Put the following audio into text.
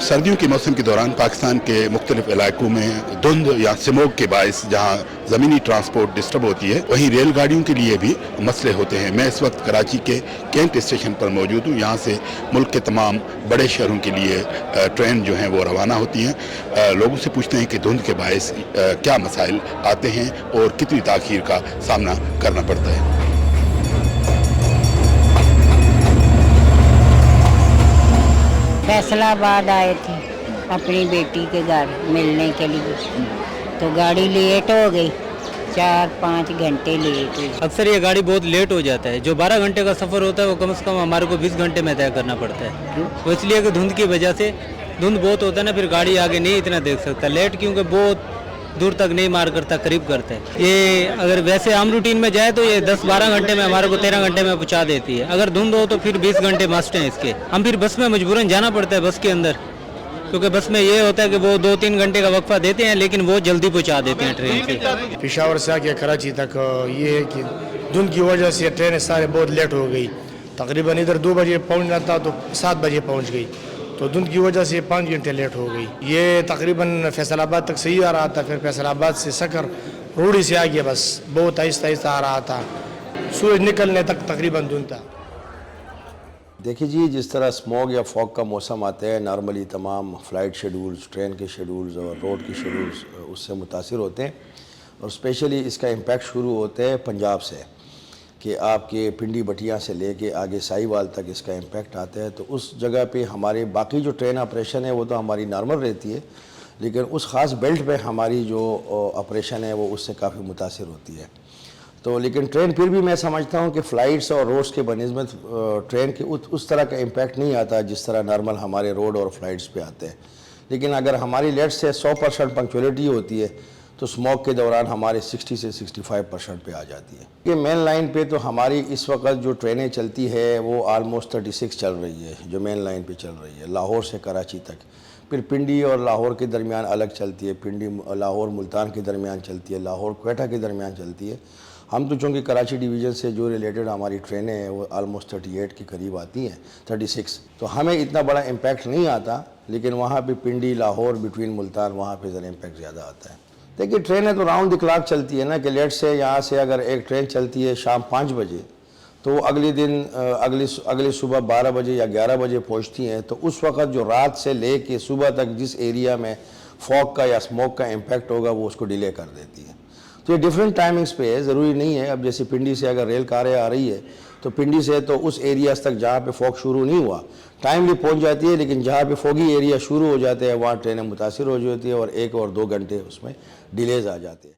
सर्दियों के मौसम के दौरान पाकिस्तान के मुख्तलिफ इलाकों में धुंध या स्मोग के बायस जहाँ ज़मीनी ट्रांसपोर्ट डिस्टर्ब होती है, वहीं रेलगाड़ियों के लिए भी मसले होते हैं। मैं इस वक्त कराची के कैंट स्टेशन पर मौजूद हूँ। यहाँ से मुल्क के तमाम बड़े शहरों के लिए ट्रेन जो हैं वो रवाना होती हैं। लोगों से पूछते हैं कि धुंध के बायस क्या मसाइल आते हैं और कितनी ताख़ीर का सामना करना पड़ता है। फैसलाबाद आए थे अपनी बेटी के घर मिलने के लिए, तो गाड़ी लेट हो गई, 4-5 घंटे लेट हुई। अक्सर ये गाड़ी बहुत लेट हो जाता है। जो 12 घंटे का सफ़र होता है वो कम से कम हमारे को 20 घंटे में तय करना पड़ता है। वो इसलिए कि धुंध की वजह से, धुंध बहुत होता है ना, फिर गाड़ी आगे नहीं इतना देख सकता। लेट क्योंकि बहुत दूर तक नहीं मार करता, करीब करता है। ये अगर वैसे आम रूटीन में जाए तो ये 10-12 घंटे में हमारे को 13 घंटे में पहुंचा देती है। अगर धुंध हो तो फिर 20 घंटे मस्ट हैं इसके। हम फिर बस में मजबूरन जाना पड़ता है बस के अंदर, क्योंकि बस में ये होता है कि वो 2-3 घंटे का वक्फा देते हैं, लेकिन वो जल्दी पहुंचा देते हैं ट्रेन से। पेशावर से आके कराची तक ये है कि धुंध की वजह से ट्रेनें सारे बहुत लेट हो गई। तकरीबन इधर 2 बजे पहुंचना था तो 7 बजे पहुंच गई, तो धुंध की वजह से 5 घंटे लेट हो गई। ये तकरीबन फैसलाबाद तक सही आ रहा था, फिर फैसलाबाद से सकर रोडी से आ गया, बस बहुत आहिस्ता आहिस्ता आ रहा था। सूरज निकलने तक तकरीबन धुंध था। देखिए जी, जिस तरह स्मॉग या फॉग का मौसम आता है, नॉर्मली तमाम फ़्लाइट शेड्यूल्स, ट्रेन के शेड्यूल्स और रोड के शेड्यूल्स उससे मुतासिर होते हैं। और स्पेशली इसका इम्पैक्ट शुरू होता है पंजाब से, कि आपके पिंडी बटिया से लेके आगे साहिवाल तक इसका इम्पैक्ट आता है। तो उस जगह पे हमारे बाकी जो ट्रेन ऑपरेशन है वो तो हमारी नॉर्मल रहती है, लेकिन उस ख़ास बेल्ट पे हमारी जो ऑपरेशन है वो उससे काफ़ी मुतासिर होती है। तो लेकिन ट्रेन फिर भी मैं समझता हूँ कि फ़्लाइट्स और रोड्स के बनिस्बत ट्रेन के उस तरह का इम्पैक्ट नहीं आता जिस तरह नॉर्मल हमारे रोड और फ्लाइट्स पे आते हैं। लेकिन अगर हमारी लेट से 100% पंक्चुअलिटी होती है तो स्मोक के दौरान हमारे 60 से 65% पे आ जाती है। ये मेन लाइन पे तो हमारी इस वक्त जो ट्रेनें चलती है वो आलमोस्ट 36 चल रही है, जो मेन लाइन पे चल रही है लाहौर से कराची तक। फिर पिंडी और लाहौर के दरमियान अलग चलती है, पिंडी लाहौर मुल्तान के दरमियान चलती है, लाहौर क्वेटा के दरमियान चलती है। हम तो चूँकि कराची डिवीज़न से जो रिलेटेड हमारी ट्रेनें हैं वो आलमोस्ट 38 के करीब आती हैं, 36, तो हमें इतना बड़ा इम्पैक्ट नहीं आता। लेकिन वहाँ पे पिंडी लाहौर बिटवीन मुल्तान वहाँ पे ज़रा इम्पैक्ट ज़्यादा आता है। देखिए ट्रेनें तो राउंड द क्लॉक चलती है ना, कि लेट से यहाँ से अगर एक ट्रेन चलती है शाम 5 बजे तो अगले दिन अगली सुबह 12 बजे या 11 बजे पहुँचती हैं। तो उस वक्त जो रात से ले के सुबह तक जिस एरिया में फॉग का या स्मोक का इम्पैक्ट होगा वो उसको डिले कर देती है। तो ये डिफरेंट टाइमिंग्स पे है, ज़रूरी नहीं है। अब जैसे पिंडी से अगर रेल कारें आ रही है तो पिंडी से तो उस एरियाज़ तक जहाँ पे फॉग शुरू नहीं हुआ टाइमली पहुँच जाती है, लेकिन जहाँ पे फॉगी एरिया शुरू हो जाते हैं वहाँ ट्रेनें मुतासिर हो जाती है और 1 और 2 घंटे उसमें डिलेज़ आ जाते हैं।